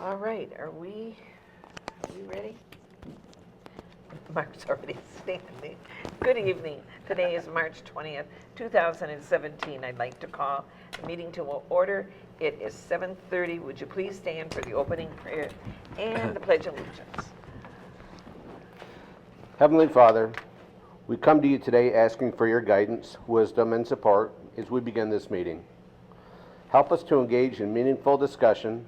All right, are we ready? Mark's already standing. Good evening. Today is March 20th, 2017. I'd like to call the meeting to order. It is 7:30. Would you please stand for the opening prayer and the Pledge of Allegiance? Heavenly Father, we come to you today asking for your guidance, wisdom, and support as we begin this meeting. Help us to engage in meaningful discussion,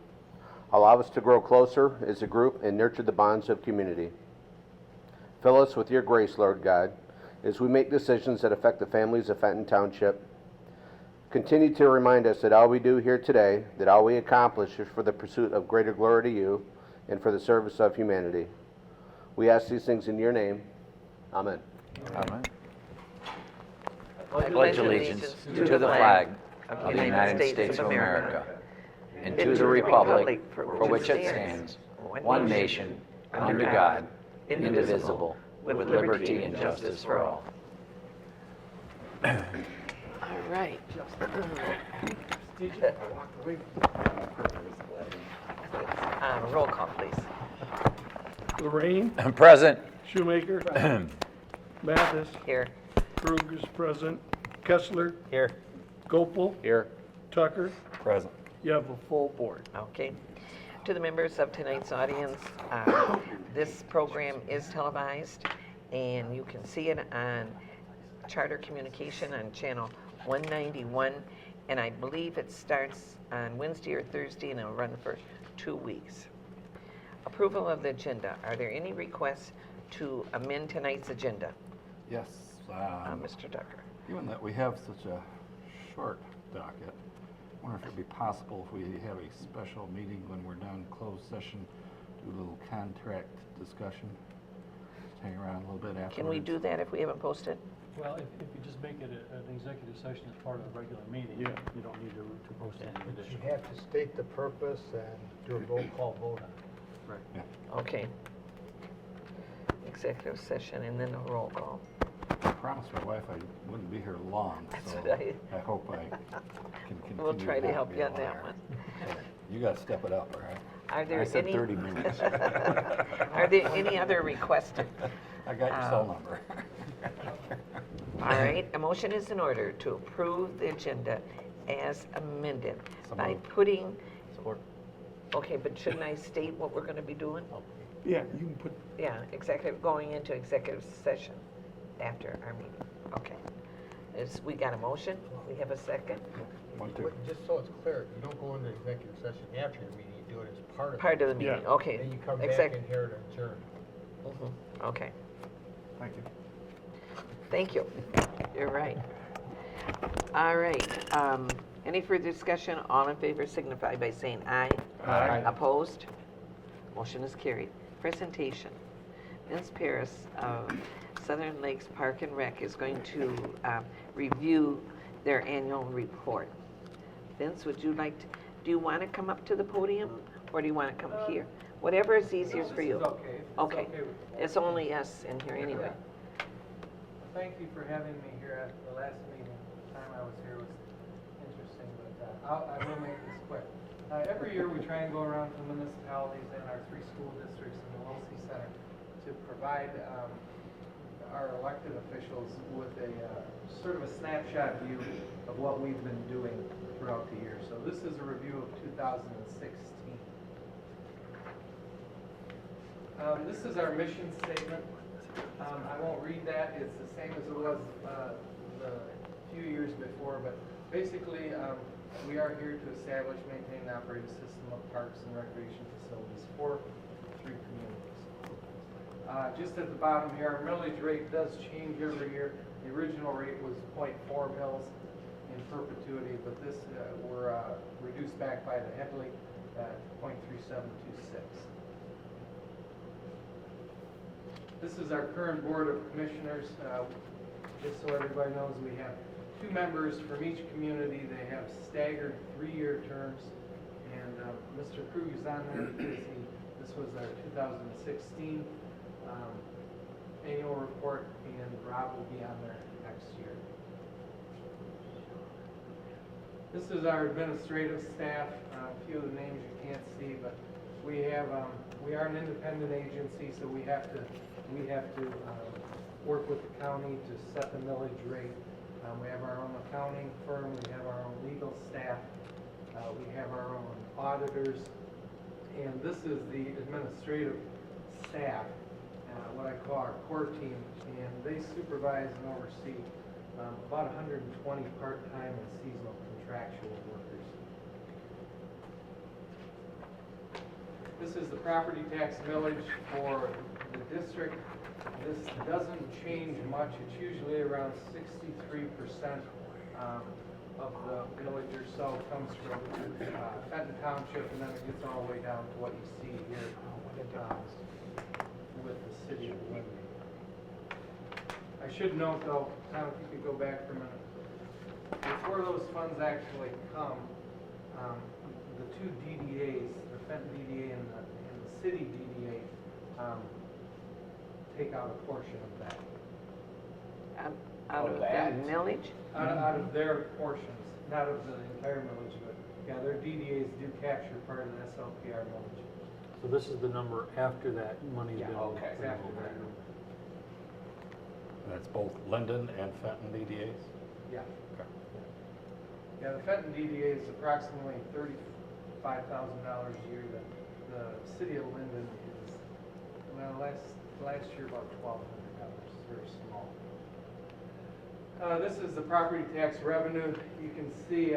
allow us to grow closer as a group, and nurture the bonds of community. Fill us with your grace, Lord God, as we make decisions that affect the families of Fenton Township. Continue to remind us that all we do here today, that all we accomplish is for the pursuit of greater glory to you and for the service of humanity. We ask these things in your name. Amen. Amen. I Pledge allegiance to the flag of the United States of America and to the republic for which it stands, one nation, under God, indivisible, with liberty and justice for all. All right. Roll call, please. Lorraine, Present. Shoemaker, Mathis, Here. Krug is present, Kessler, Here. Gopel, Here. Tucker. Present. You have a full board. Okay. To the members of tonight's audience, this program is televised, and you can see it on Charter Communication on channel 191, and I believe it starts on Wednesday or Thursday, and it'll run for 2 weeks. Approval of the agenda. Are there any requests to amend tonight's agenda? Yes. Mr. Tucker. Given that we have such a short docket, I wonder if it'd be possible if we have a special meeting when we're done closed session, do a little contract discussion, just hang around a little bit afterwards. Can we do that if we haven't posted? Well, if you just make it an executive session as part of the regular meeting, you don't need to post anything You additional. have to state the purpose and do a roll call vote on it. Okay. Executive session and then a roll call. I promised my wife I wouldn't be here long, That's so what I hope I can continue. We'll try to not help be you on a that liar. one. You gotta step it up, all right? Are there I said any? 30 minutes. Are there any other requests? I got your cell number. All right, a motion is in order to approve the agenda as amended So by moved. putting, okay, but shouldn't I state what we're going to be doing? Yeah, you can put, Yeah, going into executive session after our meeting. Okay. We got a motion, we have a second. Just so it's clear, you don't go into executive session after your meeting, you do it as part of it. Part of the meeting, Yeah. okay. Then you come back Exec- in here to adjourn. Okay, Thank you. thank you. You're right. All right, any further discussion? All in favor signify by saying aye. Aye. Opposed? Motion is carried. Presentation. Vince Paris of Southern Lakes Park and Rec is going to review their annual report. Vince, would you like to, do you want to come up to the podium or do you want to come here? Whatever is easiest for you. Okay. Okay. It's only us in here anyway. Thank you for having me here at the last meeting. The time I was here was interesting, but I will make this quick. Every year we try and go around to municipalities and our 3 school districts in the Wilsey Center to provide our elected officials with a sort of a snapshot view of what we've been doing throughout the year. So this is a review of 2016. This is our mission statement. I won't read that. It's the same as it was the few years before, but basically we are here to establish, maintain, and operate a system of parks and recreation facilities for 3 communities. Just at the bottom here, our millage rate does change every year. The original rate was 0.4 mils in perpetuity, but this we're reduced back by the Headley at 0.3726. This is our current board of commissioners. Just so everybody knows, we have 2 members from each community. They have staggered 3-year terms, and Mr. Krug is on there because this was our 2016 annual report, and Rob will be on there next year. This is our administrative staff. A few of the names you can't see, but We are an independent agency, so we have to work with the county to set the millage rate. We have our own accounting firm, we have our own legal staff, we have our own auditors, and this is the administrative staff, what I call our core team, and they supervise and oversee about 120 part-time and seasonal contractual workers. This is the property tax millage for the district. This doesn't change much. It's usually around 63% of the millage or so comes from Fenton Township, and then it gets all the way down to what you see here with the city of Linden. I should note though, Tom, if you could go back for a minute, before those funds actually come, the two DDAs, the Fenton DDA and the city DDA, take out a portion of that. Out of the millage? Out of their portions, not of the entire millage, but yeah, their DDAs do capture part of the SLPR millage. So this is the number after that money's been. Okay. It's after that. That's both Linden and Fenton DDAs? Yeah. Yeah, the Fenton DDA is approximately $35,000 a year. The city of Linden is, well, last year about $1,200, very small. This is the property tax revenue. You can see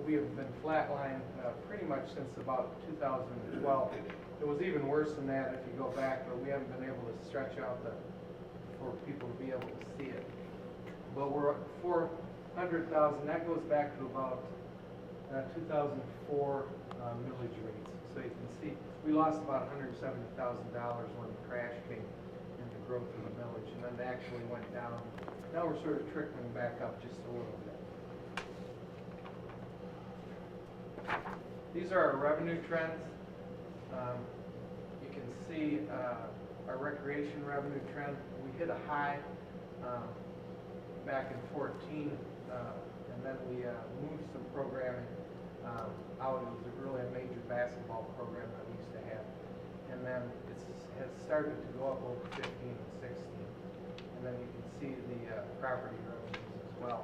we have been flatlined pretty much since about 2012. It was even worse than that if you go back, but we haven't been able to stretch out for people to be able to see it. But we're at 400,000. That goes back to about 2004 millage rates. So you can see we lost about $170,000 when the crash came and the growth of the millage, and then it actually went down. Now we're sort of trickling back up just a little bit. These are our revenue trends. You can see our recreation revenue trend. We hit a high back in 14, and then we moved some programming out. It was really a major basketball program that we used to have, and then it has started to go up over 15 and 16, and then you can see the property revenues as well.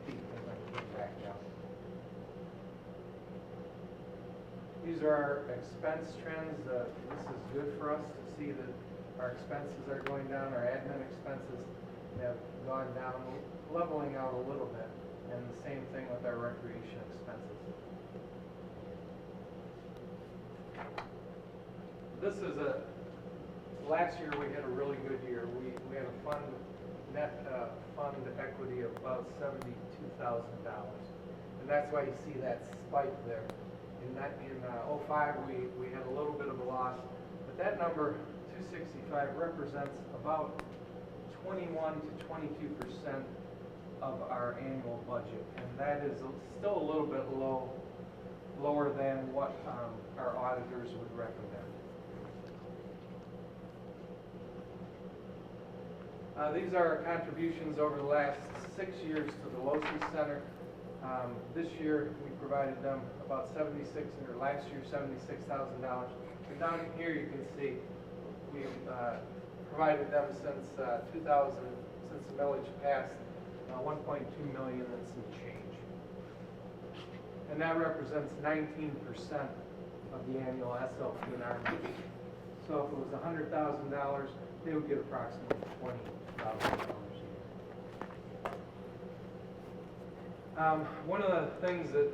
Peaked and then came back down. These are our expense trends. This is good for us to see that our expenses are going down. Our admin expenses have gone down, leveling out a little bit. And the same thing with our recreation expenses. This is last year we had a really good year. We had a net fund equity of about $72,000. And that's why you see that spike there. In 05, we had a little bit of a loss, but that number, 265, represents about 21 to 22% of our annual budget, and that is still a little bit lower than what our auditors would recommend. These are our contributions over the last 6 years to the LoSI Center. This year, we provided them about last year, $76,000. And down here, you can see we've provided them since 2000, since the millage passed, 1.2 million and some change. And that represents 19% of the annual SLP&R millage. So if it was $100,000, they would get approximately $20,000 a year. One of the things that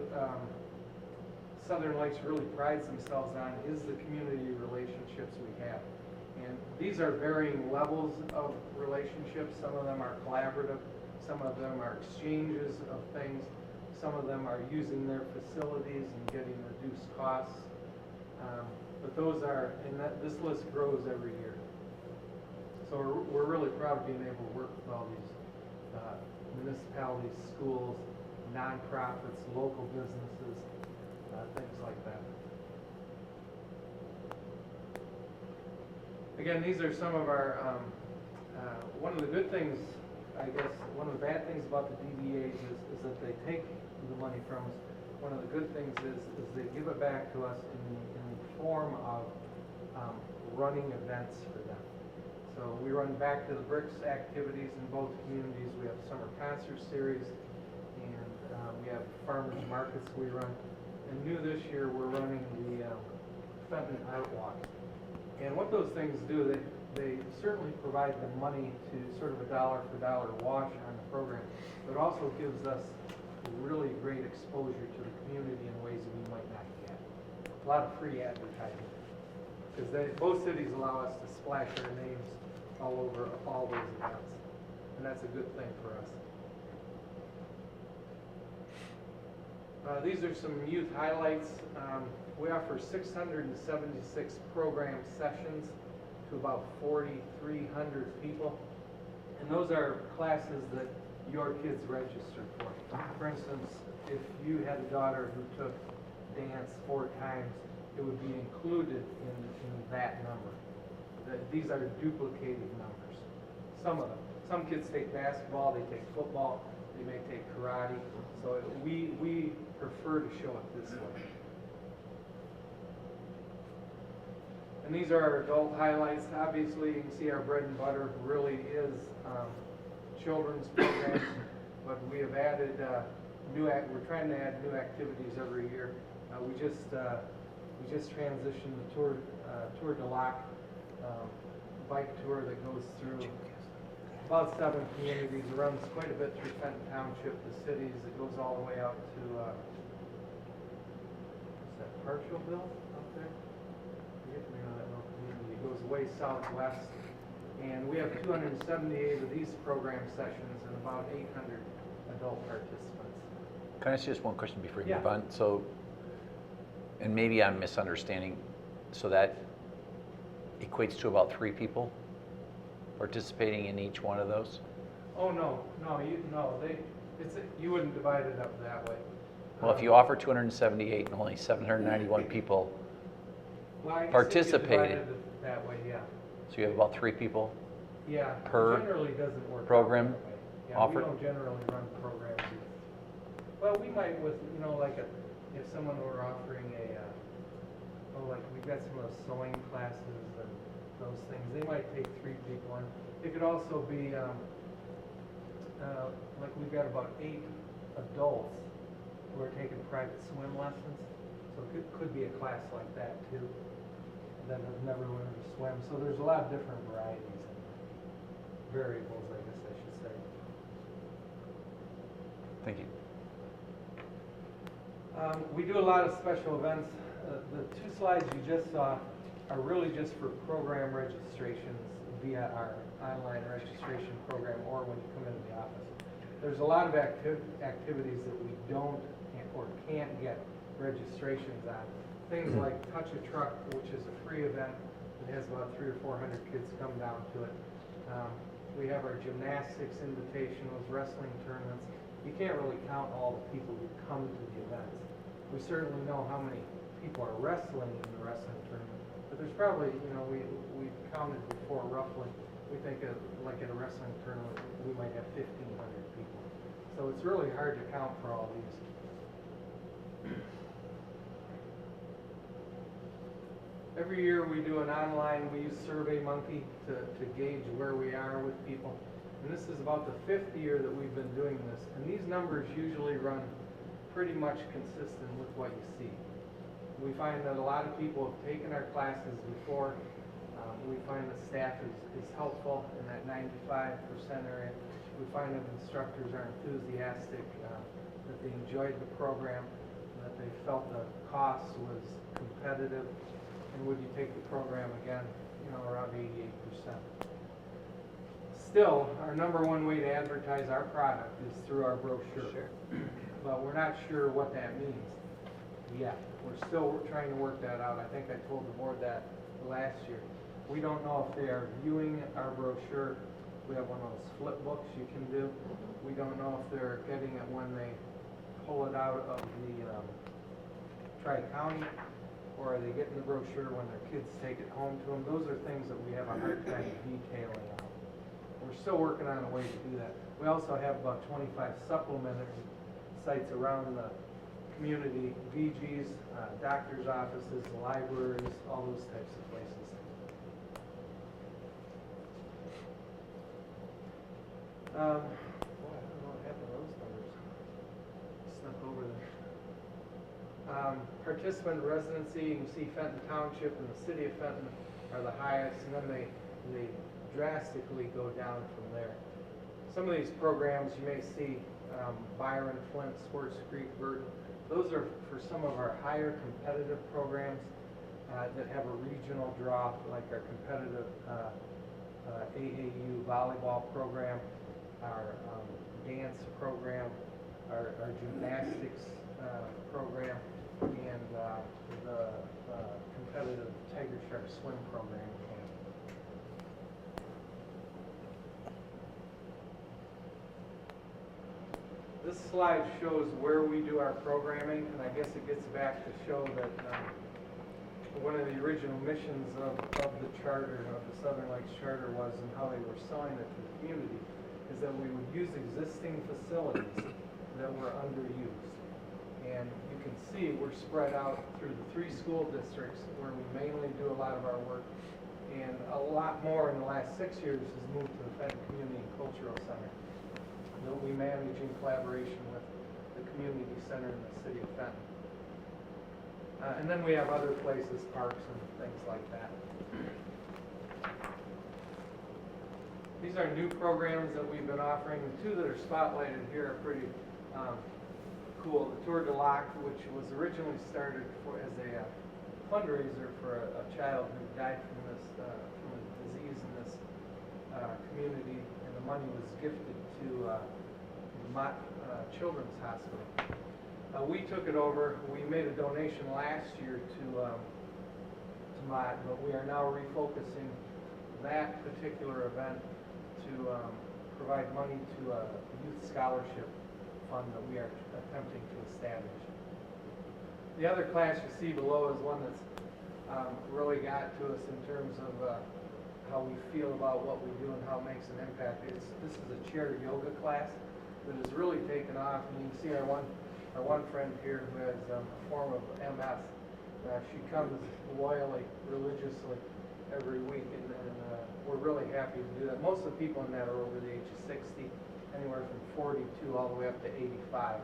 Southern Lakes really prides themselves on is the community relationships we have. And these are varying levels of relationships. Some of them are collaborative, some of them are exchanges of things, some of them are using their facilities and getting reduced costs. But those are, and this list grows every year. So we're really proud of being able to work with all these municipalities, schools, nonprofits, local businesses, things like that. Again, these are some of our, one of the good things, I guess, one of the bad things about the DDAs is that they take the money from us, one of the good things is they give it back to us in the form of running events for them. So we run Back to the Bricks activities in both communities. We have summer concert series, and we have farmers markets we run. And new this year, we're running the Fenton Art Walk. And what those things do, they certainly provide the money to sort of a dollar for dollar wash on the program, but it also gives us really great exposure to the community in ways that we might not get. A lot of free advertising, because both cities allow us to splash our names all over all those events, and that's a good thing for us. These are some youth highlights. We offer 676 program sessions to about 4,300 people. And those are classes that your kids registered for. For instance, if you had a daughter who took dance 4 times, it would be included in that number. These are duplicated numbers. Some of them. Some kids take basketball, they take football, they may take karate. So we prefer to show it this way. And these are our adult highlights. Obviously, you can see our bread and butter really is children's programs, but we have added we're trying to add new activities every year. We just transitioned the Tour de Lac bike tour that goes through about 7 communities. It runs quite a bit through Fenton Township, the cities. It goes all the way out to is that Parchville out there? I forget the name of that little community. It goes way southwest, and we have 278 of these program sessions and about 800 adult participants. Can I ask you just one question before you Yeah. move on? So, and maybe I'm misunderstanding, so that equates to about 3 people participating in each one of those? Oh, no, you wouldn't divide it up that way. Well, if you offer 278 and only 791 people, Well, I guess if you participated. divided it that way, yeah. so you have about 3 people Yeah, per it generally doesn't work out program that way. Yeah, offered? we don't generally run programs. Well, we might with, if someone were offering like we've got some of those sewing classes and those things, they might take 3 people in. It could also be, like we've got about 8 adults who are taking private swim lessons. So it could be a class like that too, that have never learned to swim. So there's a lot of different varieties and variables, I guess I should say. Thank you. We do a lot of special events. The 2 slides you just saw are really just for program registrations via our online registration program or when you come into the office. There's a lot of activities that we don't or can't get registrations on. Things like Touch a Truck, which is a free event. It has about 300 or 400 kids come down to it. We have our gymnastics invitationals, wrestling tournaments. You can't really count all the people who come to the events. We certainly know how many people are wrestling in the wrestling tournament, but there's probably, we've counted before roughly, we think like at a wrestling tournament, we might have 1,500 people. So it's really hard to count for all these. Every year we do an online, we use SurveyMonkey to gauge where we are with people. And this is about the 5th year that we've been doing this. And these numbers usually run pretty much consistent with what you see. We find that a lot of people have taken our classes before. We find that staff is helpful in that 95% area. We find that instructors are enthusiastic, that they enjoyed the program, that they felt the cost was competitive, and would you take the program again, around 88%. Still, our number 1 way to advertise our product is through our brochure. Sure. But we're not sure what that means yet. We're still trying to work that out. I think I told the board that last year. We don't know if they are viewing our brochure. We have one of those flip books you can do. We don't know if they're getting it when they pull it out of the Tri-County, or are they getting the brochure when their kids take it home to them. Those are things that we have a hard time detailing out. We're still working on a way to do that. We also have about 25 supplementary sites around the community, VGs, doctor's offices, libraries, all those types of places. Boy, I don't know what happened to those numbers. Snuck over there. Participant residency, you can see Fenton Township and the city of Fenton are the highest, and then they drastically go down from there. Some of these programs you may see, Byron, Flint, Swartz Creek, Burton, those are for some of our higher competitive programs that have a regional draw, like our competitive AAU volleyball program, our dance program, our gymnastics program, and the competitive Tiger Shark swim program. This slide shows where we do our programming, and I guess it gets back to show that one of the original missions of the charter, of the Southern Lakes Charter, was, and how they were selling it to the community, is that we would use existing facilities that were underused. And you can see we're spread out through the 3 school districts where we mainly do a lot of our work, and a lot more in the last 6 years has moved to the Fenton Community and Cultural Center that we manage in collaboration with the community center in the city of Fenton. And then we have other places, parks and things like that. These are new programs that we've been offering. The 2 that are spotlighted here are pretty cool. The Tour de Lac, which was originally started as a fundraiser for a child who died from a disease in this community, and the money was gifted to Mott Children's Hospital. We took it over. We made a donation last year to Mott, but we are now refocusing that particular event to provide money to a youth scholarship fund that we are attempting to establish. The other class you see below is one that's really got to us in terms of how we feel about what we do and how it makes an impact. This is a chair yoga class that has really taken off, and you can see our one friend here who has a form of MS. She comes loyally, religiously every week, and we're really happy to do that. Most of the people in that are over the age of 60, anywhere from 42 all the way up to 85,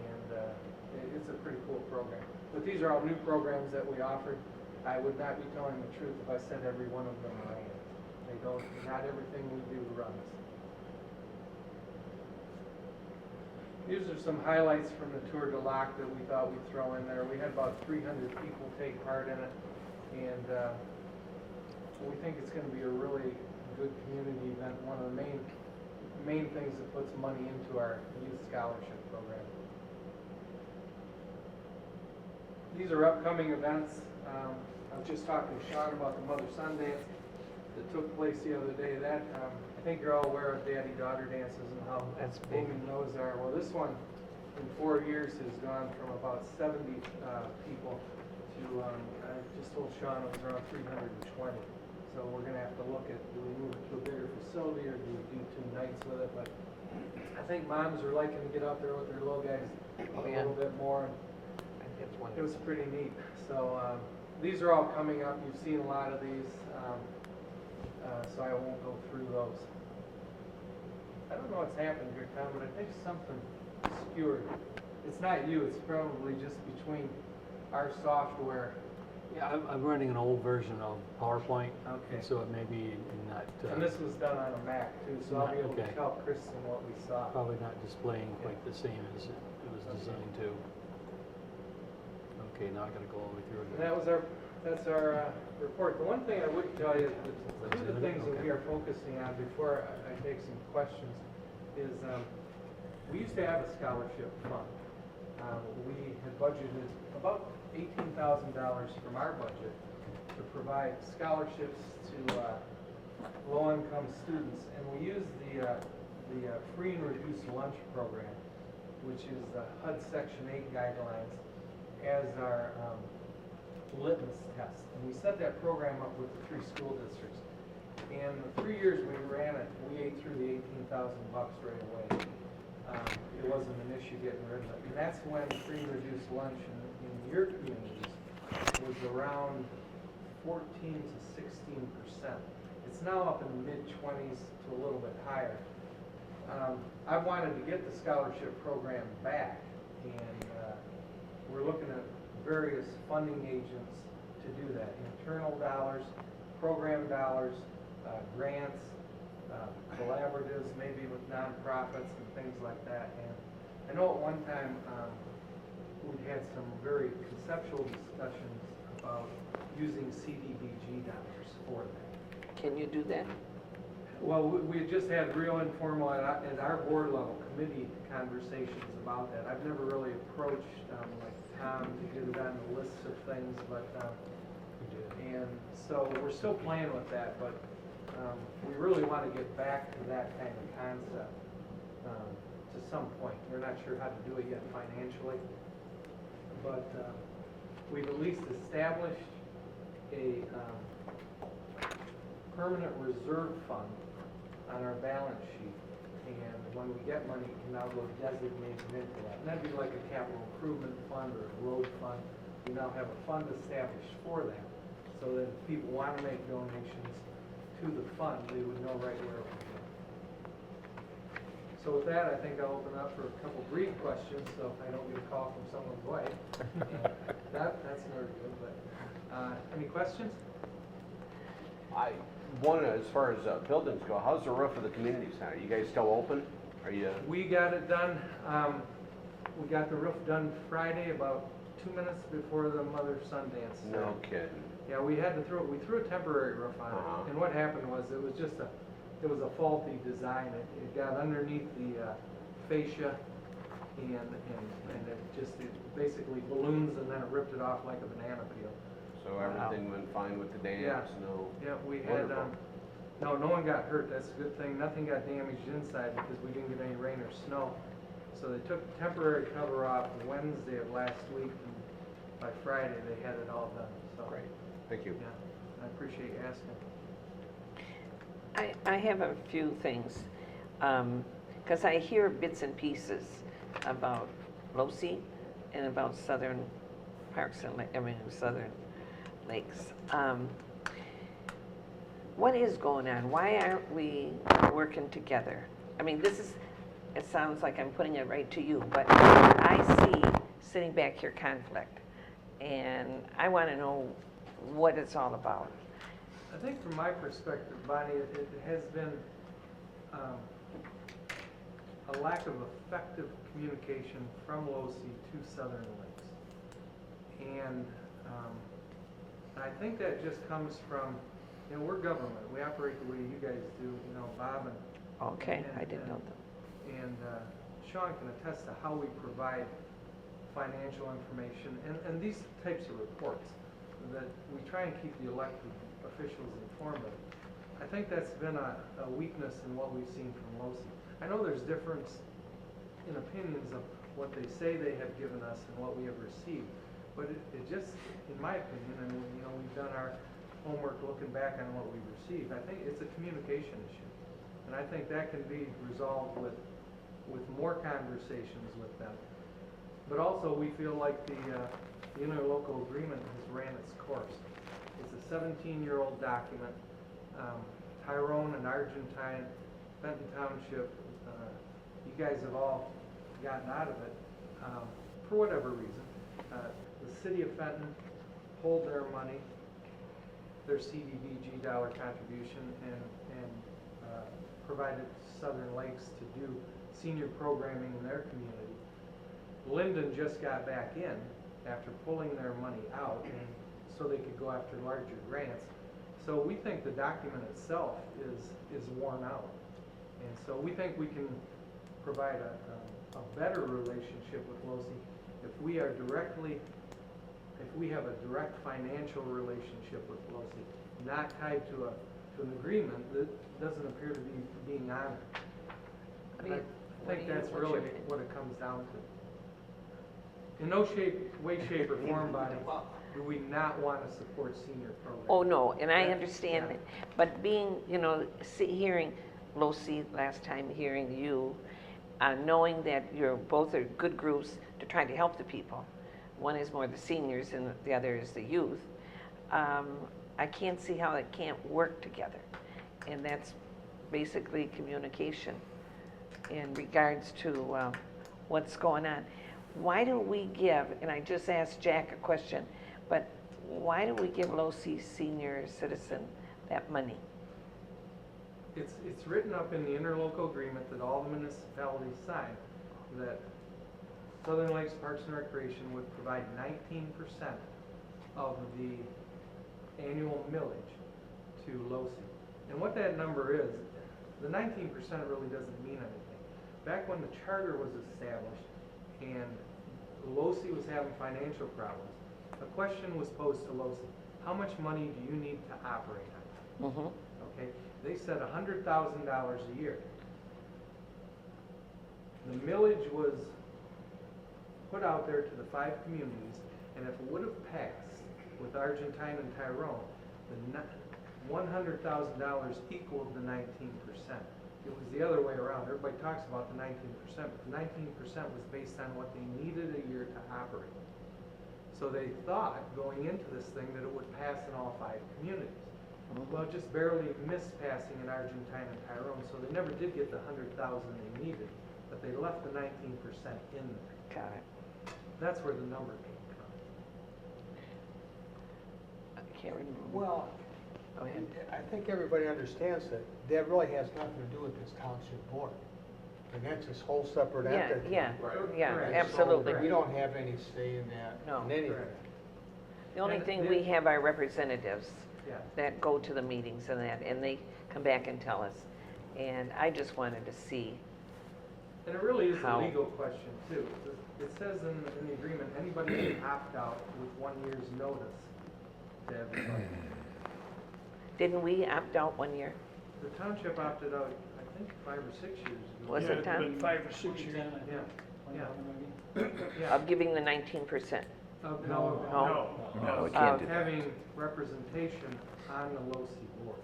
and it's a pretty cool program. But these are all new programs that we offered. I would not be telling the truth if I said every one of them ran. They don't. Not everything we do runs. These are some highlights from the Tour de Lac that we thought we'd throw in there. We had about 300 people take part in it, and we think it's going to be a really good community event. One of the main things that puts money into our youth scholarship program. These are upcoming events. I was just talking to Sean about the Mother-Son dance that took place the other day. That I think you're all aware of daddy-daughter dances and how booming those are. Well, this one in 4 years has gone from about 70 people to, I just told Sean it was around 320. So we're going to have to look at, do we move it to a bigger facility or do we do 2 nights with it? But I think moms are liking to get out there with their little guys a little bit more. It was pretty neat. So these are all coming up. You've seen a lot of these, so I won't go through those. I don't know what's happened here, Tom, but I think something skewered. It's not you. It's probably just between our software. Yeah, I'm running an old version of PowerPoint. Okay. So it may be not. And this was done on a Mac too, so I'll be able to Okay. tell Kristen what we saw. Probably not displaying quite the same as it was designed to. Okay, now I gotta go all the way through And again. that's our report. The one thing I would tell you, two of the things that we are focusing on before I take some questions is we used to have a scholarship fund. We had budgeted about $18,000 from our budget to provide scholarships to low-income students, and we used the free and reduced lunch program, which is the HUD Section 8 guidelines, as our litmus test. And we set that program up with the 3 school districts. And the 3 years we ran it, we ate through the $18,000 right away. it wasn't an issue getting rid of it. And that's when free reduced lunch in your communities was around 14 to 16%. It's now up in the mid-20s to a little bit higher. I wanted to get the scholarship program back, and we're looking at various funding agents to do that. Internal dollars, program dollars, grants, collaboratives, maybe with nonprofits and things like that. And I know at one time we had some very conceptual discussions about using CDBG dollars for that. Can you do that? Well, we just had real informal at our board level committee conversations about that. I've never really approached like Tom to get it on the lists of things, but and so we're still playing with that, but we really want to get back to that kind of concept to some point. We're not sure how to do it yet financially, but we've at least established a permanent reserve fund on our balance sheet, and when we get money, it can now go designated into that. And that'd be like a capital improvement fund or a road fund. We now have a fund established for that, so that if people want to make donations to the fund, they would know right where it would go. So with that, I think I'll open up for a couple brief questions, so if I don't get a call from someone's wife, that's never good, but any questions? One, as far as buildings go, how's the roof of the community center? You guys still open? Are you? We got it done, we got the roof done Friday, about 2 minutes before the mother-son dance. No kidding. Yeah, we threw a temporary roof on it, and what happened was it was a faulty design. It got underneath the fascia, and it basically balloons, and then it ripped it off like a banana peel. So everything went fine with the dance? Yeah. No? Yeah, we had, Wonderful. no one got hurt, that's a good thing. Nothing got damaged inside because we didn't get any rain or snow. So they took the temporary cover off Wednesday of last week, and by Friday they had it all done, so. Great. Thank you. Yeah, I appreciate you asking. I have a few things, because I hear bits and pieces about LoSI and about Southern Parks and Southern Lakes. What is going on? Why aren't we working together? I mean, it sounds like I'm putting it right to you, but I see sitting back here conflict, and I want to know what it's all about. I think from my perspective, Bonnie, it has been a lack of effective communication from LoSI to Southern Lakes. And I think that just comes from, we're government. We operate the way you guys do, Bob and... Okay, I didn't know that. And Sean can attest to how we provide financial information and these types of reports, that we try and keep the elected officials informed of. I think that's been a weakness in what we've seen from LoSI. I know there's difference in opinions of what they say they have given us and what we have received, but it just, in my opinion, and we've done our homework looking back on what we've received, I think it's a communication issue. And I think that can be resolved with more conversations with them. But also, we feel like the interlocal agreement has ran its course. It's a 17-year-old document. Tyrone and Argentine, Fenton Township, you guys have all gotten out of it for whatever reason. The city of Fenton pulled their money, their CDBG dollar contribution, and provided Southern Lakes to do senior programming in their community. Linden just got back in after pulling their money out, and so they could go after larger grants. So we think the document itself is worn out. And so we think we can provide a better relationship with LoSI if we have a direct financial relationship with LoSI, not tied to an agreement that doesn't appear to be being honored. I think that's really what it comes down to. In no way, shape, or form, Bonnie, do we not want to support senior programs. Oh, no, and I understand it. But being, hearing LoSI last time, hearing you, knowing that you're both are good groups to try to help the people. One is more the seniors and the other is the youth. I can't see how it can't work together. And that's basically communication in regards to what's going on. Why do we give, and I just asked Jack a question, but why do we give LoC senior citizen that money? It's written up in the interlocal agreement that all the municipalities sign, that Southern Lakes Parks and Recreation would provide 19% of the annual millage to LoC. And what that number is, the 19% really doesn't mean anything. Back when the charter was established and LoC was having financial problems, a question was posed to LoC: how much money do you need to operate on? Mm-hmm. Okay, they said $100,000 a year. The millage was put out there to the 5 communities, and if it would have passed with Argentine and Tyrone, the $100,000 equaled the 19%. It was the other way around. Everybody talks about the 19%, but the 19% was based on what they needed a year to operate. So they thought, going into this thing, that it would pass in all 5 communities. Well, it just barely missed passing in Argentine and Tyrone, so they never did get the $100,000 they needed, but they left the 19% in there. Got it. That's where the number came from. I can't remember. Well, Go ahead. I think everybody understands that that really has nothing to do with this township board. And that's this whole separate Yeah, entity. yeah, yeah, Correct. absolutely. So we don't have any say in that, No. in anything. Correct. The only And thing the- we have are representatives Yeah. that go to the meetings and that, and they come back and tell us. And I just wanted to see, And it really is a How? legal question too. It says in the agreement, anybody can opt out with 1 year's notice to everybody. didn't we opt out 1 year? The township opted out, I think, 5 or 6 years ago. Was Yeah, it it's Tom? been 5 or 6 years. Yeah, yeah. Of giving the 19%? Of No. No, we can't do of that. having representation on the LoC board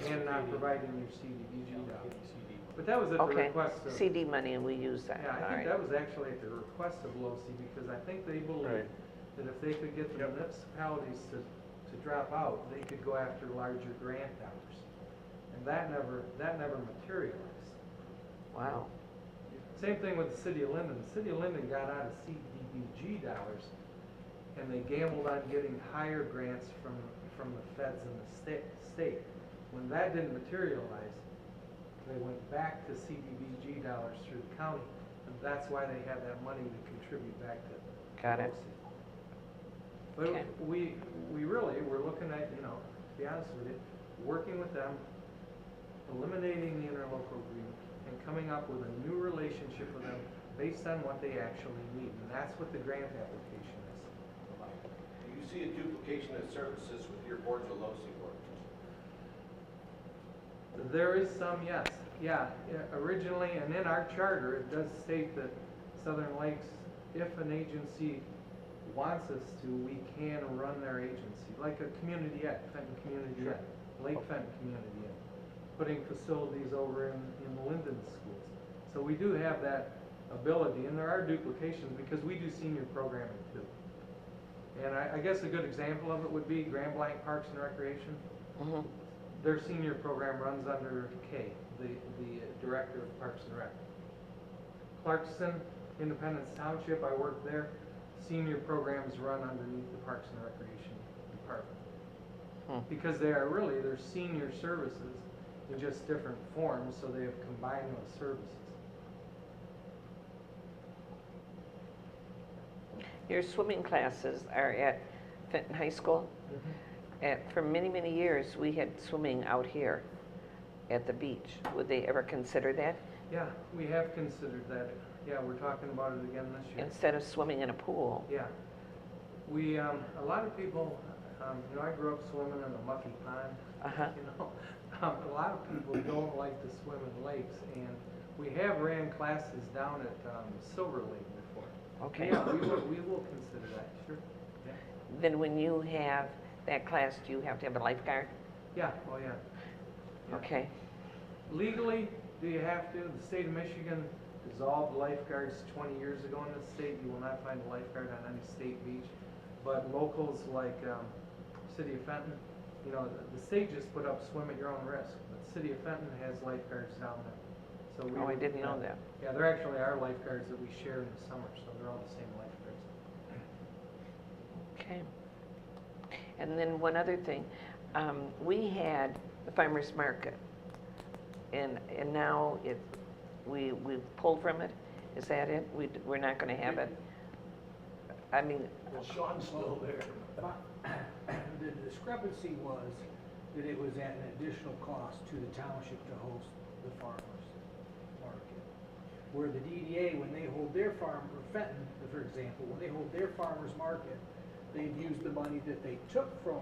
and not providing your CDBG dollars. But that was at the Okay, request of. CD money, and we use that, Yeah, I all think right. that was actually at the request of LoC, because I think they believed that if they could get the Yep. municipalities to drop out, they could go after larger grant dollars. And that never materialized. Wow, Same thing with the city of Linden. The city of Linden got out of CDBG dollars, and they gambled on getting higher grants from the feds and the state. When that didn't materialize, they went back to CDBG dollars through the county, and that's why they had that money to contribute back to. Got it. LoC. But Okay. we really, we're looking at, to be honest with you, working with them, eliminating the interlocal agreement, and coming up with a new relationship with them based on what they actually need, and that's what the grant application is. Do you see a duplication of services with your boards or LoC board? There is some, yes. Yeah, originally, and in our charter, it does state that Southern Lakes, if an agency wants us to, we can run their agency, like a community ed, Fenton Community Ed, Lake Fenton Community Ed, putting facilities over in the Linden schools. So we do have that ability, and there are duplications because we do senior programming too. And I guess a good example of it would be Grand Blanc Parks and Recreation. mhm, Their senior program runs under Kay, the director of Parks and Rec. Clarkston, Independence Township, I work there. Senior programs run underneath the Parks and Recreation Department. Hmm. Because they're senior services in just different forms, so they have combined those services. Your swimming classes are at Fenton High School? For many, many years, we had swimming out here at the beach. Would they ever consider that? Yeah, we have considered that. Yeah, we're talking about it again this year. Instead of swimming in a pool? Yeah. We, a lot of people, I grew up swimming in a mucky pond. Uh-huh. A lot of people don't like to swim in lakes, and we have ran classes down at Silver Lake before. Okay. Yeah, we will consider that, sure. Yeah, Then when you have that class, do you have to have a lifeguard? yeah, oh yeah. Yeah. Okay, Legally, do you have to? The state of Michigan is dissolved lifeguards 20 years ago in the state. You will not find a lifeguard on any state beach. But locals like City of Fenton, you know, the state just put up swim at your own risk. But City of Fenton has lifeguards down there. So Oh, I didn't know that. Yeah, they're actually our lifeguards that we share in the summer, so they're all the same lifeguards. Okay. And then one other thing, we had the farmer's market, and now we've pulled from it. Is that it? We're not going to have it? I mean, Well, Sean's still there. The discrepancy was that it was at an additional cost to the township to host the farmers market. Where the DDA, when they hold their farm, or Fenton, for example, when they hold their farmers market, they've used the money that they took from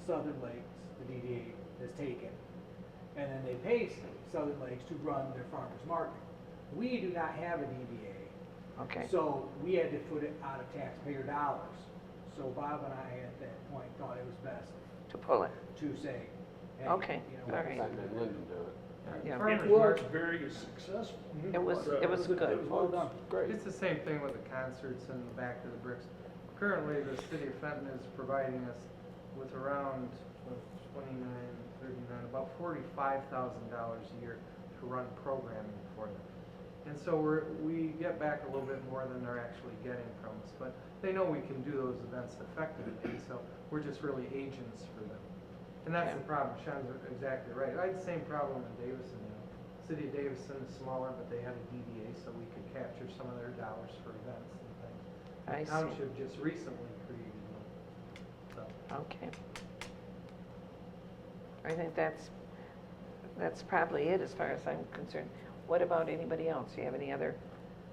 Southern Lakes, the DDA has taken, and then they pay Southern Lakes to run their farmers market. We do not have a DDA. okay. So we had to put it out of taxpayer dollars. So Bob and I at that point thought it was best To pull it. to say, hey, Okay, you know, all right. And then Lyndon do it. Yeah. Farmers Well, market, it's Very successful. It was it was good. well done. Great. it's the same thing with the concerts and the Back to the Bricks. Currently, the city of Fenton is providing us with around 29, 39, about $45,000 a year to run programming for them. And so we get back a little bit more than they're actually getting from us, but they know we can do those events effectively, so we're just really agents for them. And that's the problem. Sean's exactly right. I had the same problem in Davison. You know, City of Davison is smaller, but they had a DDA, so we could capture some of their dollars for events and things. I see. Township just recently created one. So, Okay. I think that's probably it as far as I'm concerned. What about anybody else? Do you have any other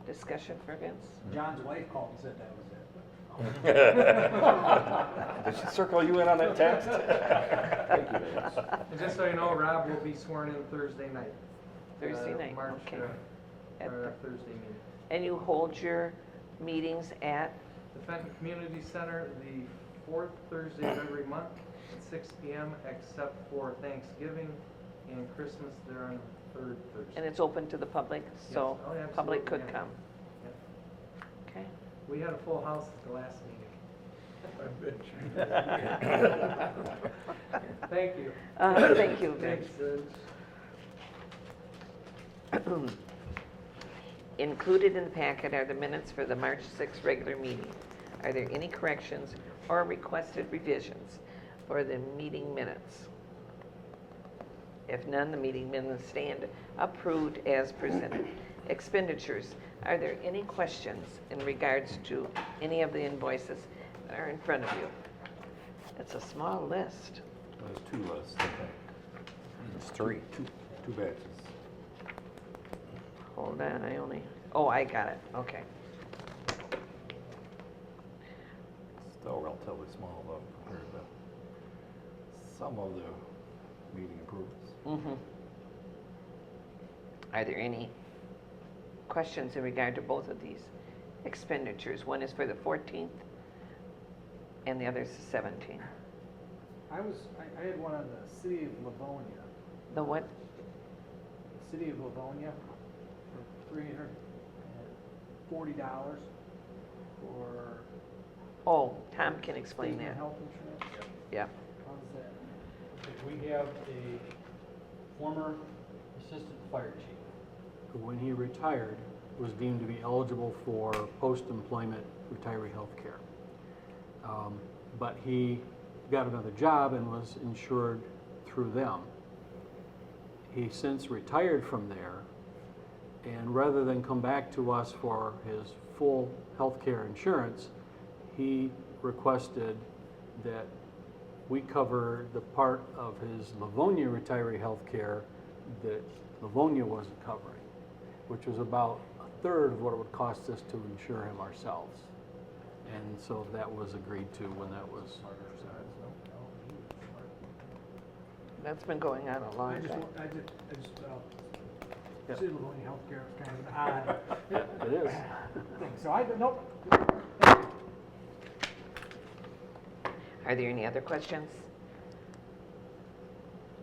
discussion for Vince? John's wife called and said that was it. Did she circle you in on that text? Thank you, Vince. and just so you know, Rob will be sworn in Thursday night. Thursday night, March, okay. At or the- Thursday meeting. And you hold your meetings at, The Fenton Community Center, the fourth Thursday of every month at 6 p.m., except for Thanksgiving and Christmas, they're on the third Thursday. and it's open to the public, so Yes. Oh, public could absolutely, come. yeah. Okay. We had a full house at the last meeting. Thank you. Thank you, Vince. Thanks. Included in the packet are the minutes for the March 6th regular meeting. Are there any corrections or requested revisions for the meeting minutes? If none, the meeting minutes stand approved as presented. Expenditures. Are there any questions in regards to any of the invoices that are in front of you? It's a small list. There's two lists, I think. It's three. Two batches. Hold on, I got it, okay. Still relatively small though compared to some of the meeting improvements. Mm-hmm. Are there any questions in regard to both of these expenditures? One is for the 14th, and the other is the 17th. I had one on the city of Livonia. The what? The city of Livonia for $340 for Oh, Tom can explain state that. health insurance. Yeah. How's that? We have a former assistant fire chief who, when he retired, was deemed to be eligible for post-employment retiree health care. But he got another job and was insured through them. He since retired from there, and rather than come back to us for his full health care insurance, he requested that we cover the part of his Livonia retiree health care that Livonia wasn't covering, which was about a third of what it would cost us to insure him ourselves. And so that was agreed to when that was. That's been going on a long time. City of Livonia healthcare is kind of an odd It is. thing. So nope. Are there any other questions?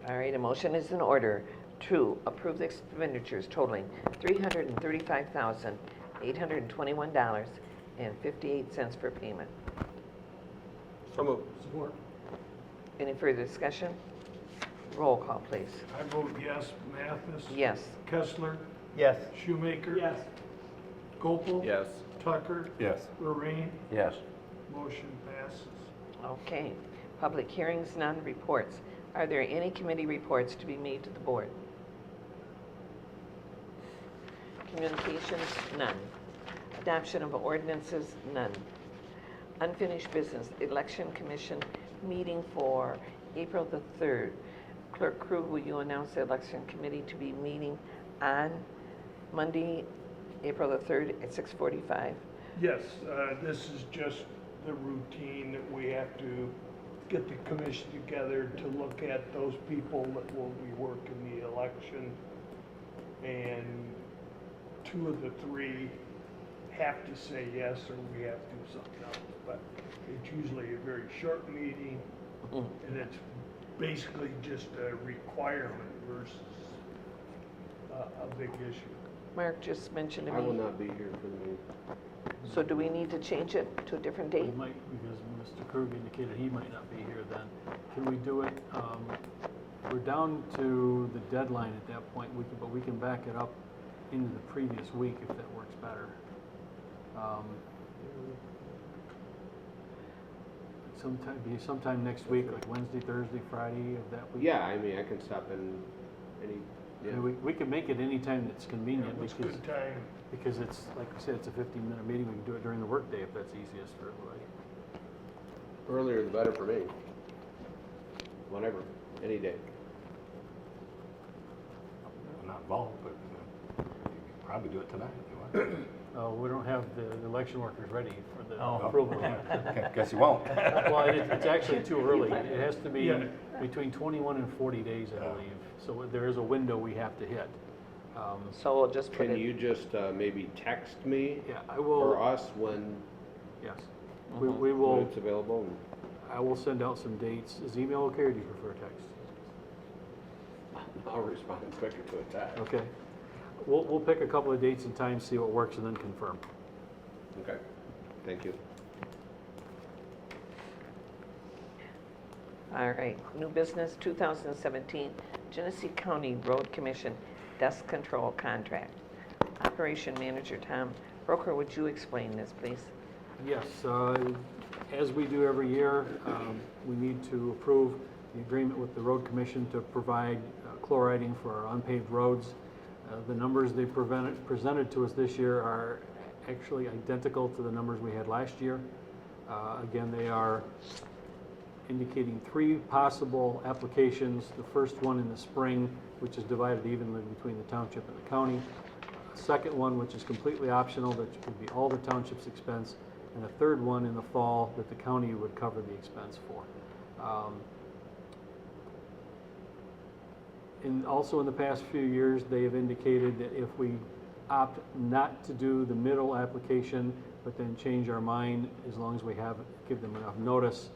All right, a motion is in order 2, approve the expenditures totaling $335,821.58 for payment. So moved. Support. Any further discussion? Roll call, please. I vote yes. Mathis? Yes. Kessler? Yes. Shoemaker? Yes. Gopel? Yes. Tucker? Yes. Lorraine? Yes. Motion passes. Okay. Public hearings, none. Reports. Are there any committee reports to be made to the board? Communications, none. Adoption of ordinances, none. Unfinished business, Election Commission meeting for April the 3rd. Clerk Krug, will you announce the Election Committee to be meeting on Monday, April the 3rd at 6:45? Yes, this is just the routine that we have to get the commission together to look at those people that will be working the election. And 2 of the 3 have to say yes, or we have to do something else. But it's usually a very short meeting, and it's basically just a requirement versus a big issue. Mark just mentioned to I will me. not be here for the meeting. So do we need to change it to a different We date? might, because Mr. Krug indicated he might not be here then. Can we do it, we're down to the deadline at that point, but we can back it up into the previous week if that works better. Sometime next week, like Wednesday, Thursday, Friday of that week. Yeah, I mean, I can stop in any, I yeah. mean, we can make it any time that's convenient It's because, good time. because it's, like you said, it's a 15-minute meeting. We can do it during the workday if that's easiest for everybody. Earlier the better for me. Whenever, any day. I'm not involved, but you can probably do it tonight if you want. We don't have the election workers ready for the Oh. approval. Okay, guess you won't. Well, it's actually too early. It has to be Yeah. between 21 and 40 days, I believe. So there is a window we have to hit. So we'll just put Can it, you just maybe text me Yeah, I or will, us when yes. We when will, it's available? I will send out some dates. Is email okay, or do you prefer text? I'll respond quicker to a text. Okay. We'll pick a couple of dates and times, see what works, and then confirm. Okay, thank you. all right. New business, 2017 Genesee County Road Commission Dust Control Contract. Operation Manager Tom Broker, would you explain this, please? Yes, as we do every year, we need to approve the agreement with the road commission to provide chloriding for our unpaved roads. The numbers they presented to us this year are actually identical to the numbers we had last year. Again, they are indicating 3 possible applications. The first one in the spring, which is divided evenly between the township and the county. A second one, which is completely optional, that would be all the township's expense. And a third one in the fall that the county would cover the expense for. And also in the past few years, they have indicated that if we opt not to do the middle application, but then change our mind, as long as we give them enough notice,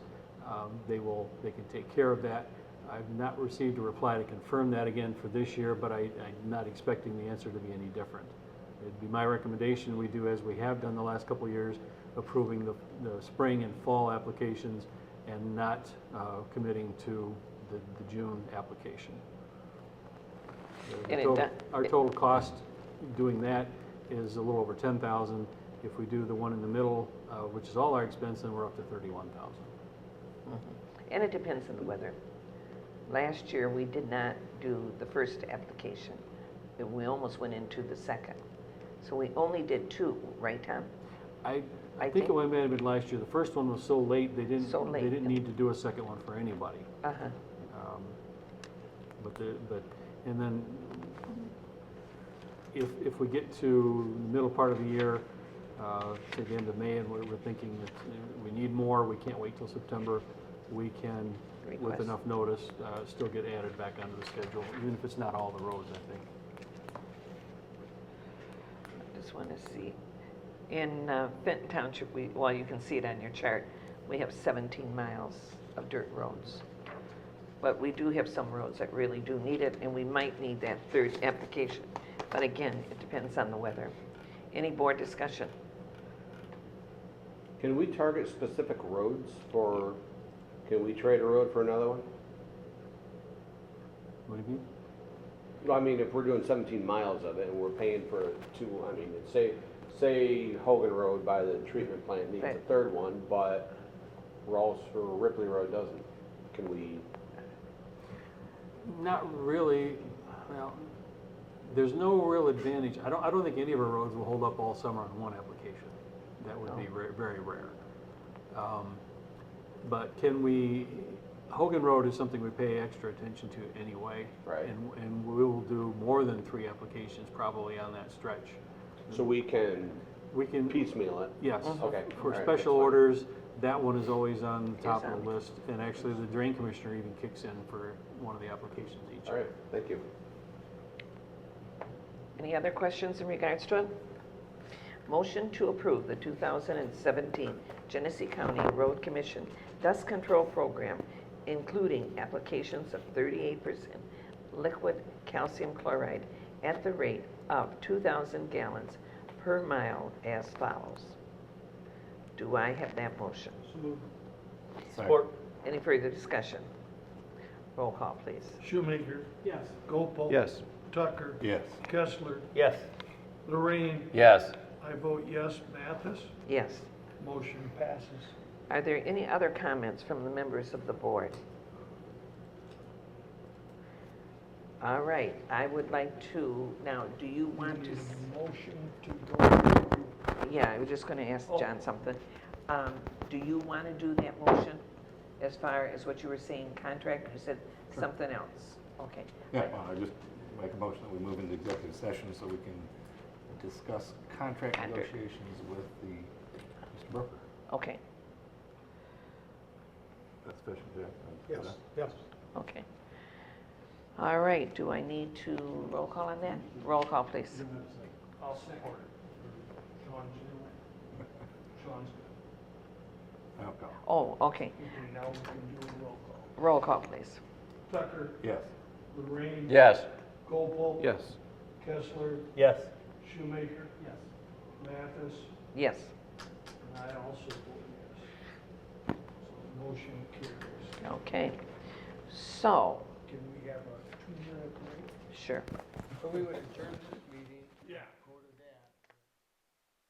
they can take care of that. I've not received a reply to confirm that again for this year, but I'm not expecting the answer to be any different. It'd be my recommendation we do as we have done the last couple of years, approving the spring and fall applications and not committing to the June application. Our total cost doing that is a little over $10,000. If we do the one in the middle, which is all our expense, then we're up to $31,000. And it depends on the weather. Last year, we did not do the first application. We almost went into the second. So we only did 2, right, Tom? I think it may have been last year. The first one was so late, they didn't So late. they didn't need to do a second one for anybody. Uh-huh. And then if we get to the middle part of the year, to the end of May, and we're thinking that we need more, we can't wait till September, we can, with Request. enough notice, still get added back onto the schedule, even if it's not all the roads, I think. I just want to see. In Fenton Township, you can see it on your chart, we have 17 miles of dirt roads. But we do have some roads that really do need it, and we might need that third application. But again, it depends on the weather. Any board discussion? Can we target specific roads for, can we trade a road for another one? What do you mean? Well, I mean, if we're doing 17 miles of it and we're paying for two, I mean, say Hogan Road by the treatment plant needs a Right. third one, but Ross or Ripley Road doesn't. Can we, Not really. Well, there's no real advantage. I don't think any of our roads will hold up all summer on one application. That would be very rare. But can we, Hogan Road is something we pay extra attention to anyway. Right. And we will do more than 3 applications probably on that stretch. so we can We can, piecemeal it? yes. Okay. For All right, special that's fine. orders, that one is always on the top Is of the on. list. And actually, the drain commissioner even kicks in for one of the applications each All year. right, thank you. Any other questions in regards to it? Motion to approve the 2017 Genesee County Road Commission Dust Control Program, including applications of 38% liquid calcium chloride at the rate of 2,000 gallons per mile as follows. Do I have that motion? Support. Any further discussion? Roll call, please. Shoemaker, Yes. Gopal. Yes. Tucker, Yes. Kessler, Yes. Lorraine, Yes. I vote yes. Mathis, Yes. motion passes. Are there any other comments from the members of the board? All right, I would like to, now, do you want to, Need a motion to go. yeah, I was just going to ask Oh. John something. Do you want to do that motion as far as what you were saying, contract? You said something else. Okay. Yeah, I just make a motion that we move into executive session so we can discuss contract Contract. negotiations with Mr. Brooker. Okay, That's sufficient, Jack? Yes, yes. okay. All right, do I need to roll call on that? Roll call, please. I'll support it. Sean's Okay. Oh, okay. good. Okay, now we can do a roll call. Roll call, please. Tucker, Yes. Lorraine. Yes. Gopal. Yes. Kessler, Yes. Shoemaker, Yes. Mathis, Yes. and I also vote yes. So the motion carries. Okay. So, Can we have a 2-minute break? sure. So we would adjourn this?